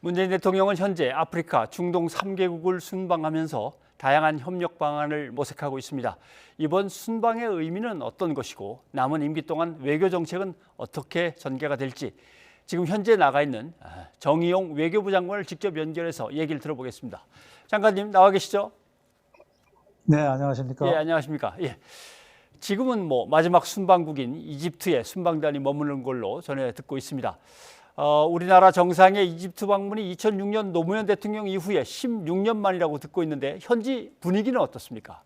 문재인 대통령은 현재 아프리카, 중동 3개국을 순방하면서 다양한 협력 방안을 모색하고 있습니다. 이번 순방의 의미는 어떤 것이고 남은 임기 동안 외교 정책은 어떻게 전개가 될지 지금 현재 나가 있는 정의용 외교부 장관을 직접 연결해서 얘기를 들어보겠습니다. 장관님 나와 계시죠? 네, 안녕하십니까? 예, 안녕하십니까? 예. 지금은 마지막 순방국인 이집트에 순방단이 머무는 걸로 전해 듣고 있습니다. 우리나라 정상의 이집트 방문이 2006년 노무현 대통령 이후에 16년 만이라고 듣고 있는데 현지 분위기는 어떻습니까?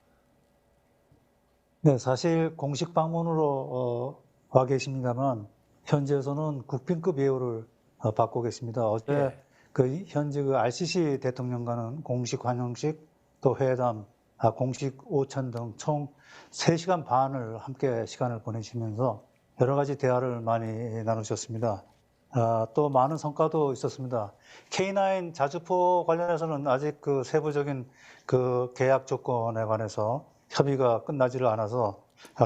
네, 사실 공식 방문으로 와 계십니다만 현지에서는 국빈급 예우를 받고 계십니다. 어제 예. 현지 RCC 대통령과는 공식 환영식, 또 회담, 공식 오찬 등 총 3시간 반을 함께 시간을 보내시면서 여러 가지 대화를 많이 나누셨습니다. 또 많은 성과도 있었습니다. K9 자주포 관련해서는 아직 세부적인 계약 조건에 관해서 협의가 끝나지를 않아서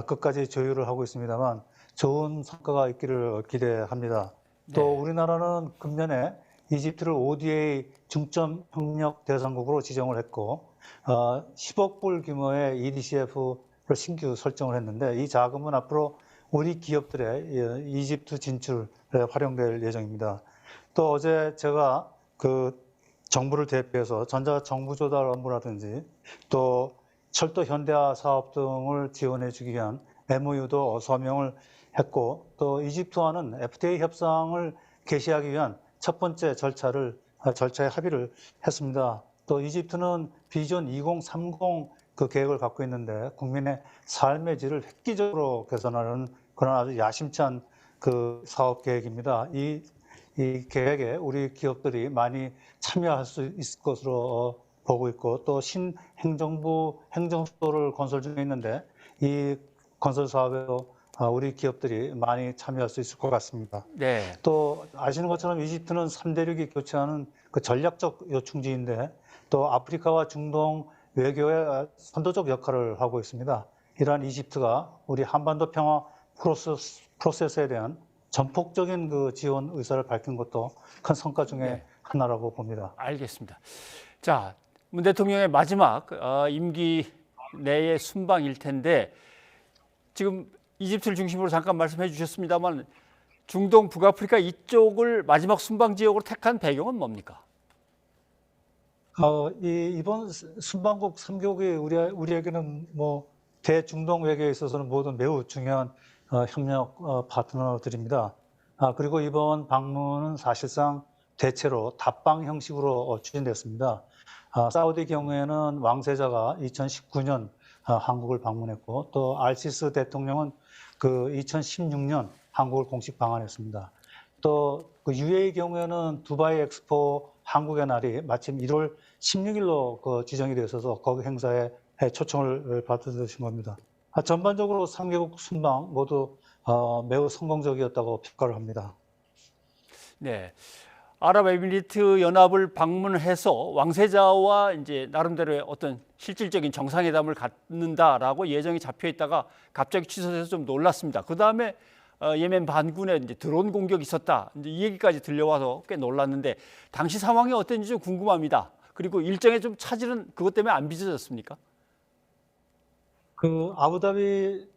끝까지 조율을 하고 있습니다만 좋은 성과가 있기를 기대합니다. 또 네. 우리나라는 금년에 이집트를 ODA 중점 협력 대상국으로 지정을 했고 10억 불 규모의 EDCF를 신규 설정을 했는데 이 자금은 앞으로 우리 기업들의 이집트 진출에 활용될 예정입니다. 또 어제 제가 정부를 대표해서 전자정부조달 업무라든지 또 철도 현대화 사업 등을 지원해 주기 위한 MOU도 서명을 했고 또 이집트와는 FTA 협상을 개시하기 위한 첫 번째 절차에 합의를 했습니다. 또 이집트는 비전 2030 계획을 갖고 있는데 국민의 삶의 질을 획기적으로 개선하는 그런 아주 야심찬 사업 계획입니다. 이 계획에 우리 기업들이 많이 참여할 수 있을 것으로 보고 있고 또 신행정부 행정수도를 건설 중에 있는데 이 건설 사업에도 우리 기업들이 많이 참여할 수 있을 것 같습니다. 네. 또 아시는 것처럼 이집트는 3대륙이 교체하는 전략적 요충지인데 또 아프리카와 중동 외교의 선도적 역할을 하고 있습니다. 이러한 이집트가 우리 한반도 평화 프로세스에 대한 전폭적인 지원 의사를 밝힌 것도 큰 성과 중에 하나라고 봅니다. 알겠습니다. 자, 문 대통령의 마지막 임기 내의 순방일 텐데 지금 이집트를 중심으로 잠깐 말씀해 주셨습니다만 중동 북아프리카 이쪽을 마지막 순방 지역으로 택한 배경은 뭡니까? 이번 순방국 3개국이 우리에게는 대중동 외교에 있어서는 모두 매우 중요한 협력 파트너들입니다. 그리고 이번 방문은 사실상 대체로 답방 형식으로 추진됐습니다. 사우디 경우에는 왕세자가 2019년 한국을 방문했고 또 알시스 대통령은 2016년 한국을 공식 방한했습니다. 또 UAE 경우에는 두바이 엑스포 한국의 날이 마침 1월 16일로 지정이 되어 있어서 거기 행사에 초청을 받으신 겁니다. 전반적으로 3개국 순방 모두 매우 성공적이었다고 평가를 합니다. 네. 아랍에미리트 연합을 방문해서 왕세자와 이제 나름대로의 어떤 실질적인 정상회담을 갖는다라고 예정이 잡혀 있다가 갑자기 취소돼서 좀 놀랐습니다. 그 다음에 예멘 반군에 이제 드론 공격이 있었다. 이제 이 얘기까지 들려와서 꽤 놀랐는데 당시 상황이 어땠는지 좀 궁금합니다. 그리고 일정의 좀 차질은 그것 때문에 안 빚어졌습니까? 아부다비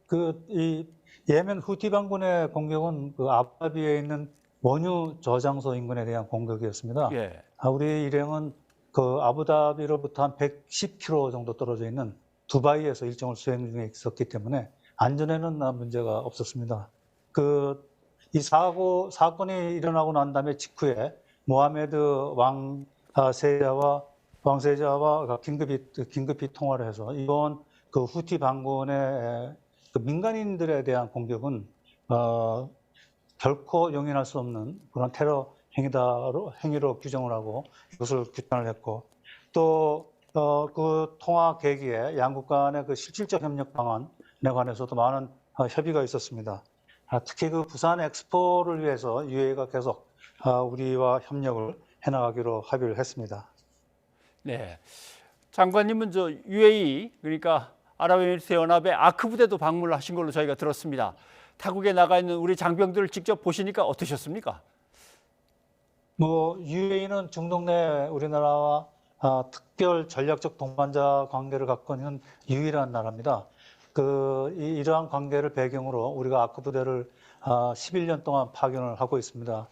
이 예멘 후티 반군의 공격은 아부다비에 있는 원유 저장소 인근에 대한 공격이었습니다. 예. 우리 일행은 아부다비로부터 한 110km 정도 떨어져 있는 두바이에서 일정을 수행 중에 있었기 때문에 안전에는 문제가 없었습니다. 이 사건이 일어나고 난 다음에 직후에 모하메드 왕세자와 긴급히 통화를 해서 이번 후티 반군의 민간인들에 대한 공격은 결코 용인할 수 없는 그런 테러 행위로 규정을 하고 이것을 규탄을 했고 또 통화 계기에 양국 간의 실질적 협력 방안에 관해서도 많은 협의가 있었습니다. 특히 부산 엑스포를 위해서 UAE가 계속 우리와 협력을 해나가기로 합의를 했습니다. 네. 장관님은 UAE 그러니까 아랍에미리트 연합의 아크 부대도 방문을 하신 걸로 저희가 들었습니다. 타국에 나가 있는 우리 장병들을 직접 보시니까 어떠셨습니까? 뭐 UAE는 중동 내 우리나라와 특별 전략적 동반자 관계를 갖고 있는 유일한 나라입니다. 이러한 관계를 배경으로 우리가 아크 부대를 11년 동안 파견을 하고 있습니다.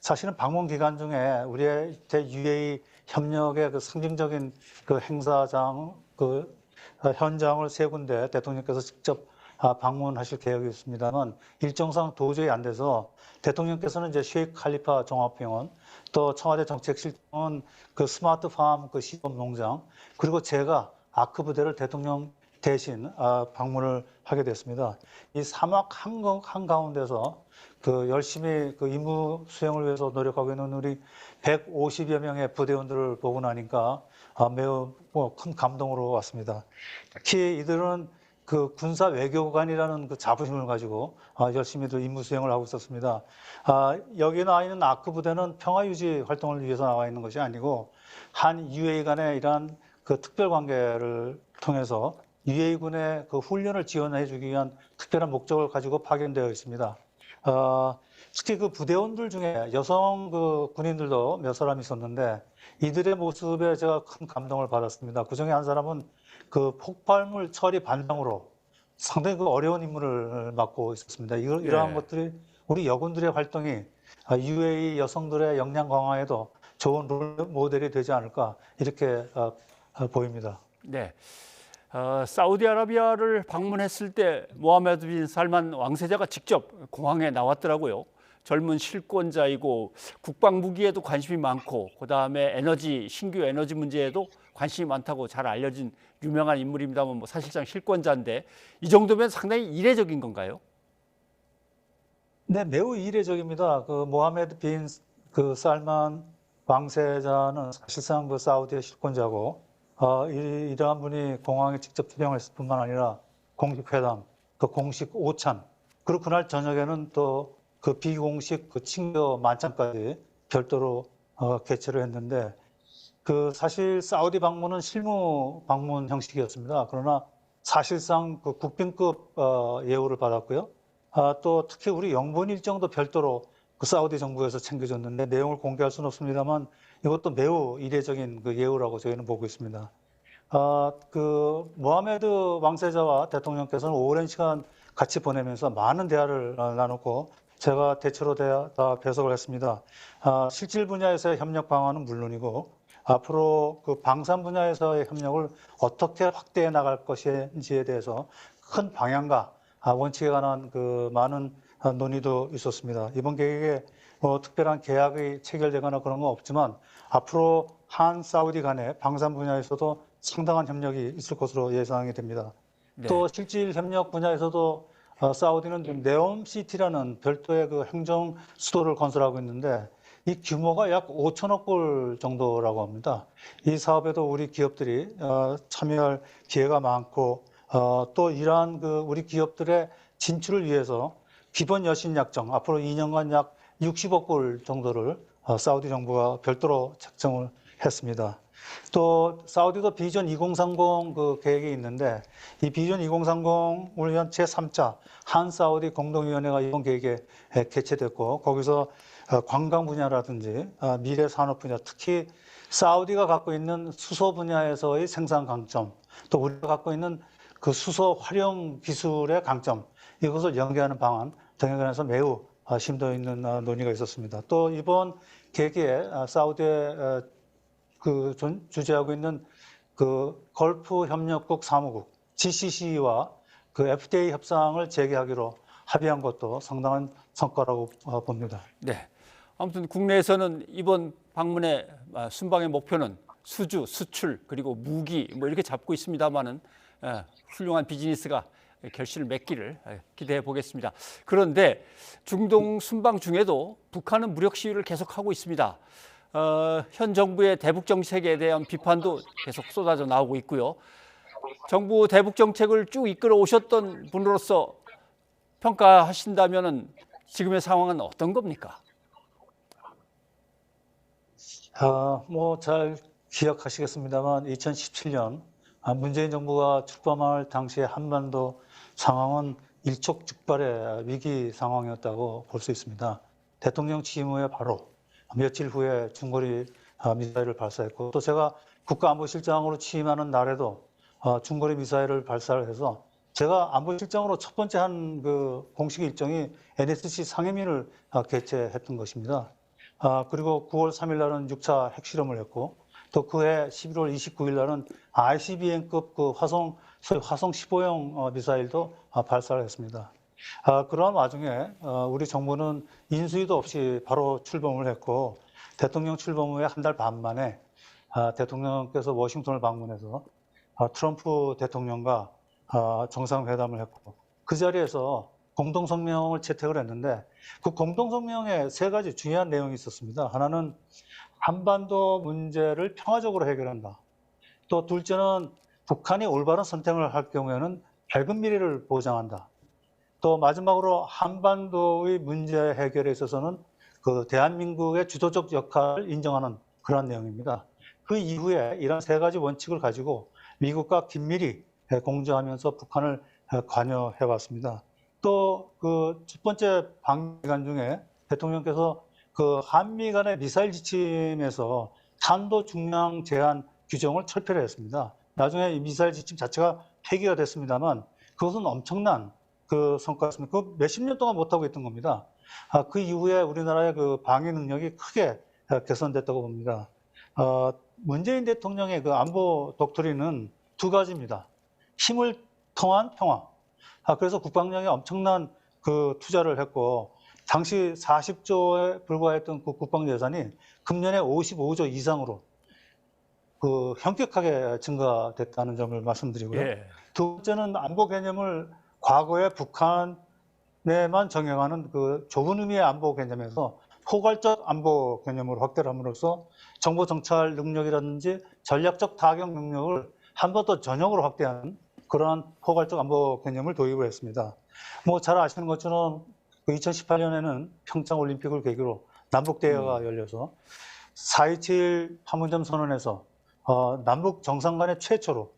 사실은 방문 기간 중에 우리의 UAE 협력의 상징적인 행사장, 현장을 세 군데 대통령께서 직접 방문하실 계획이 있습니다만 일정상 도저히 안 돼서 대통령께서는 이제 셰이크 칼리파 종합병원, 또 청와대 정책실장은 스마트팜 시범 농장, 그리고 제가 아크 부대를 대통령 대신 방문을 하게 됐습니다. 이 사막 한가운데서 열심히 임무 수행을 위해서 노력하고 있는 우리 150여 명의 부대원들을 보고 나니까 매우 큰 감동으로 왔습니다. 특히 이들은 군사 외교관이라는 자부심을 가지고 열심히도 임무 수행을 하고 있었습니다. 여기 나와 있는 아크 부대는 평화 유지 활동을 위해서 나와 있는 것이 아니고 한 UAE 간의 이러한 특별 관계를 통해서 UAE군의 훈련을 지원해 주기 위한 특별한 목적을 가지고 파견되어 있습니다. 특히 부대원들 중에 여성 군인들도 몇 사람 있었는데 이들의 모습에 제가 큰 감동을 받았습니다. 그 중에 한 사람은 폭발물 처리 반장으로 상당히 어려운 임무를 맡고 있었습니다. 이러한 것들이 우리 여군들의 활동이 UAE 여성들의 역량 강화에도 좋은 롤 모델이 되지 않을까 이렇게 보입니다. 네. 사우디아라비아를 방문했을 때 모하메드 빈 살만 왕세자가 직접 공항에 나왔더라고요. 젊은 실권자이고 국방무기에도 관심이 많고 그다음에 신규 에너지 문제에도 관심이 많다고 잘 알려진 유명한 인물입니다만 사실상 실권자인데 이 정도면 상당히 이례적인 건가요? 네, 매우 이례적입니다. 모하메드 빈 살만 왕세자는 사실상 사우디의 실권자고 이러한 분이 공항에 직접 투병했을 뿐만 아니라 공식 회담, 공식 오찬, 그리고 그날 저녁에는 또 비공식 친교 만찬까지 별도로 개최를 했는데 사실 사우디 방문은 실무 방문 형식이었습니다. 그러나 사실상 국빈급 예우를 받았고요. 또 특히 우리 영분 일정도 별도로 사우디 정부에서 챙겨줬는데 내용을 공개할 수는 없습니다만 이것도 매우 이례적인 예우라고 저희는 보고 있습니다. 모하메드 왕세자와 대통령께서는 오랜 시간 같이 보내면서 많은 대화를 나눴고 제가 대체로 다 배석을 했습니다. 실질 분야에서의 협력 방안은 물론이고 앞으로 방산 분야에서의 협력을 어떻게 확대해 나갈 것인지에 대해서 큰 방향과 원칙에 관한 많은 논의도 있었습니다. 이번 계획에 특별한 계약이 체결되거나 그런 건 없지만 앞으로 한 사우디 간의 방산 분야에서도 상당한 협력이 있을 것으로 예상이 됩니다. 네. 또 실질 협력 분야에서도 사우디는 네옴시티라는 별도의 행정 수도를 건설하고 있는데 이 규모가 약 5천억 불 정도라고 합니다. 이 사업에도 우리 기업들이 참여할 기회가 많고 또 이러한 우리 기업들의 진출을 위해서 기본 여신 약정 앞으로 2년간 약 60억 불 정도를 사우디 정부가 별도로 책정을 했습니다. 또 사우디도 비전 2030 계획이 있는데 이 비전 2030을 위한 제3차 한사우디 공동위원회가 이번 계획에 개최됐고 거기서 관광 분야라든지 미래 산업 분야, 특히 사우디가 갖고 있는 수소 분야에서의 생산 강점, 또 우리가 갖고 있는 수소 활용 기술의 강점, 이것을 연계하는 방안 등에 관해서 매우 심도 있는 논의가 있었습니다. 또 이번 계기에 사우디에 주재하고 있는 걸프 협력국 사무국 GCC와 FTA 협상을 재개하기로 합의한 것도 상당한 성과라고 봅니다. 네. 아무튼 국내에서는 이번 방문의 순방의 목표는 수주, 수출 그리고 무기 이렇게 잡고 있습니다만은 훌륭한 비즈니스가 결실을 맺기를 기대해 보겠습니다. 그런데 중동 순방 중에도 북한은 무력 시위를 계속하고 있습니다. 현 정부의 대북 정책에 대한 비판도 계속 쏟아져 나오고 있고요. 정부 대북 정책을 쭉 이끌어 오셨던 분으로서 평가하신다면은 지금의 상황은 어떤 겁니까? 잘 기억하시겠습니다만 2017년 문재인 정부가 출범할 당시의 한반도 상황은 일촉즉발의 위기 상황이었다고 볼 수 있습니다. 대통령 취임 후에 바로 며칠 후에 중거리 미사일을 발사했고, 또 제가 국가안보실장으로 취임하는 날에도 중거리 미사일을 발사를 해서 제가 안보실장으로 첫 번째 한 그 공식 일정이 NSC 상해민을 개최했던 것입니다. 그리고 9월 3일 날은 6차 핵실험을 했고, 또 그해 11월 29일 날은 ICBM급 그 소위 화성 15형 미사일도 발사를 했습니다. 그러한 와중에 우리 정부는 인수위도 없이 바로 출범을 했고, 대통령 출범 후에 한 달 반 만에 대통령께서 워싱턴을 방문해서 트럼프 대통령과 정상회담을 했고, 그 자리에서 공동성명을 채택을 했는데, 그 공동성명에 세 가지 중요한 내용이 있었습니다. 하나는 한반도 문제를 평화적으로 해결한다. 또 둘째는 북한이 올바른 선택을 할 경우에는 밝은 미래를 보장한다. 또 마지막으로 한반도의 문제 해결에 있어서는 그 대한민국의 주도적 역할을 인정하는 그런 내용입니다. 그 이후에 이런 세 가지 원칙을 가지고 미국과 긴밀히 공조하면서 북한을 관여해 왔습니다. 또 그 첫 번째 방미간 중에 대통령께서 그 한미 간의 미사일 지침에서 탄도 중량 제한 규정을 철폐를 했습니다. 나중에 이 미사일 지침 자체가 폐기가 됐습니다만 그것은 엄청난 그 성과였습니다. 그 몇십 년 동안 못하고 있던 겁니다. 그 이후에 우리나라의 그 방위 능력이 크게 개선됐다고 봅니다. 문재인 대통령의 그 안보 독트린은 두 가지입니다. 힘을 통한 평화. 그래서 국방력에 엄청난 그 투자를 했고, 당시 40조에 불과했던 그 국방 예산이 금년에 55조 이상으로 그 현격하게 증가됐다는 점을 말씀드리고요. 예. 두 번째는 안보 개념을 과거에 북한에만 정형하는 그 좁은 의미의 안보 개념에서 포괄적 안보 개념으로 확대를 함으로써 정보 정찰 능력이라든지 전략적 타격 능력을 한 번 더 전역으로 확대하는 그러한 포괄적 안보 개념을 도입을 했습니다. 뭐 잘 아시는 것처럼 2018년에는 평창 올림픽을 계기로 남북 대화가 열려서 4.27 판문점 선언에서 남북 정상 간의 최초로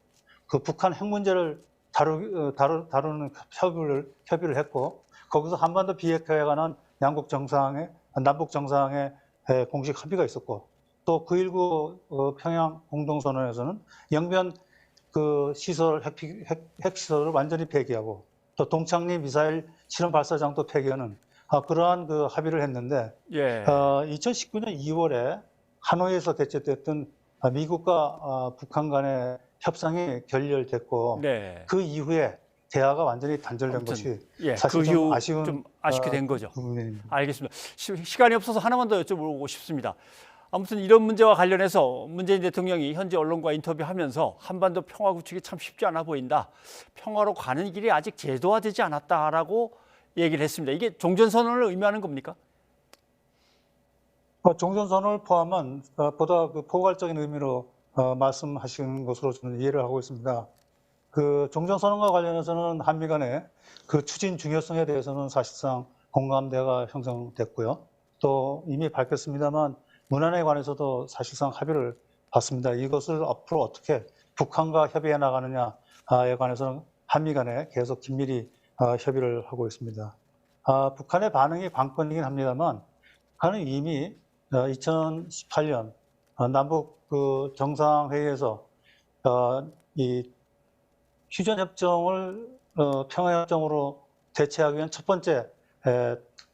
그 북한 핵 문제를 다루는 협의를 했고, 거기서 한반도 비핵화에 관한 남북 정상의 공식 합의가 있었고, 또 9.19 평양 공동선언에서는 영변 그 핵 시설을 완전히 폐기하고, 또 동창리 미사일 실험 발사장도 폐기하는 그러한 그 합의를 했는데, 예. 2019년 2월에 하노이에서 개최됐던 미국과 북한 간의 협상이 결렬됐고, 네. 그 이후에 대화가 완전히 단절된 아무튼, 것이 예, 사실 그 좀 이후 아쉬운 좀 아쉽게 된 거죠. 부분입니다. 알겠습니다. 시간이 없어서 하나만 더 여쭤보고 싶습니다. 아무튼 이런 문제와 관련해서 문재인 대통령이 현지 언론과 인터뷰하면서 한반도 평화 구축이 참 쉽지 않아 보인다. 평화로 가는 길이 아직 제도화되지 않았다라고 얘기를 했습니다. 이게 종전선언을 의미하는 겁니까? 종전선언을 포함한 보다 그 포괄적인 의미로 말씀하시는 것으로 저는 이해를 하고 있습니다. 그 종전선언과 관련해서는 한미 간의 그 추진 중요성에 대해서는 사실상 공감대가 형성됐고요. 또 이미 밝혔습니다만 문안에 관해서도 사실상 합의를 봤습니다. 이것을 앞으로 어떻게 북한과 협의해 나가느냐에 관해서는 한미 간에 계속 긴밀히 협의를 하고 있습니다. 북한의 반응이 관건이긴 합니다만 북한은 이미 2018년 남북 그 정상회의에서 이 휴전협정을 평화협정으로 대체하기 위한 첫 번째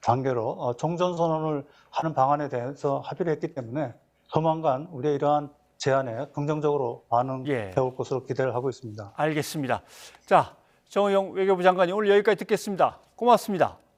단계로 종전선언을 하는 방안에 대해서 합의를 했기 때문에 조만간 우리의 이러한 제안에 긍정적으로 반응해 올 것으로 기대를 하고 있습니다. 알겠습니다. 자, 정의용 외교부 장관님 오늘 여기까지 듣겠습니다. 고맙습니다.